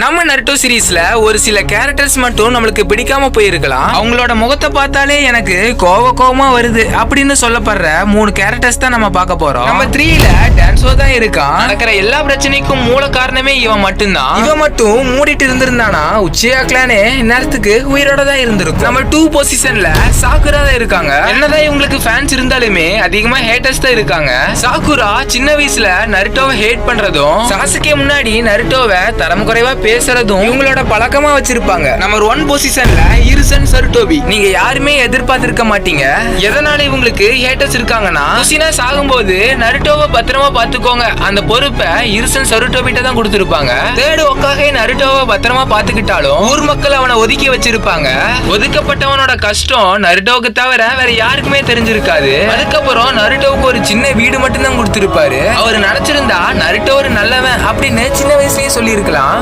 நம்ம நருட்டோ சீரீஸ்ல ஒரு சில கேரக்டர்ஸ் மட்டும் நம்மளுக்கு பிடிக்காம போயிருக்கலாம். அவங்களோட முகத்தை பார்த்தாலே எனக்கு கோவமா வருது அப்படின்னு சொல்லப்படுற 3 கேரக்டர்ஸ் தான் நம்ம பார்க்க போறோம். நம்ம 3ல டான்சோ தான் இருக்கான். நடக்கிற எல்லா பிரச்சனைக்கும் மூல காரணமே இவன் மட்டும்தான். இவன் மட்டும் மூடிட்டு இருந்திருந்தானா உச்சியா கிளானே நேரத்துக்கு உயிரோட தான் இருந்திருக்கும். நம்ம 2 பொசிஷன்ல சாக்குரா தான் இருக்காங்க. என்னதான் இவங்களுக்கு ஃபேன்ஸ் இருந்தாலுமே அதிகமா ஹேட்டர்ஸ் தான் இருக்காங்க. சாக்குரா சின்ன வயசுல நருட்டோவை ஹேட் பண்றதும் சாசுகே முன்னாடி நருட்டோவை தரம் குறைவா பேசுறதும் இவங்களோட பழக்கமா வச்சிருப்பாங்க. நம்பர் 1 பொசிஷன்ல இருசன் சருட்டோபி. நீங்க யாருமே எதிர்பார்த்திருக்க மாட்டீங்க எதனால இவங்களுக்கு ஹேட்டர்ஸ் இருக்காங்கன்னா, குசினா சாகும்போது நருட்டோவை பத்திரமா பாத்துக்கோங்க அந்த பொறுப்பை இருசன் சருட்டோபிட்ட தான் கொடுத்திருப்பாங்க. தேர்ட் ஒக்காகே நருட்டோவை பத்திரமா பாத்துக்கிட்டாலும் ஊர் மக்கள் அவனை ஒதுக்கி வச்சிருப்பாங்க. ஒதுக்கப்பட்டவனோட கஷ்டம் நருட்டோவுக்கு தவிர வேற யாருக்குமே தெரிஞ்சிருக்காது. அதுக்கப்புறம் நருட்டோவுக்கு ஒரு சின்ன வீடு மட்டும் தான் கொடுத்திருப்பாரு. அவர் நினைச்சிருந்தா நருட்டோ ஒரு நல்லவன் அப்படின்னு சின்ன வயசுலயே சொல்லி இருக்கலாம்.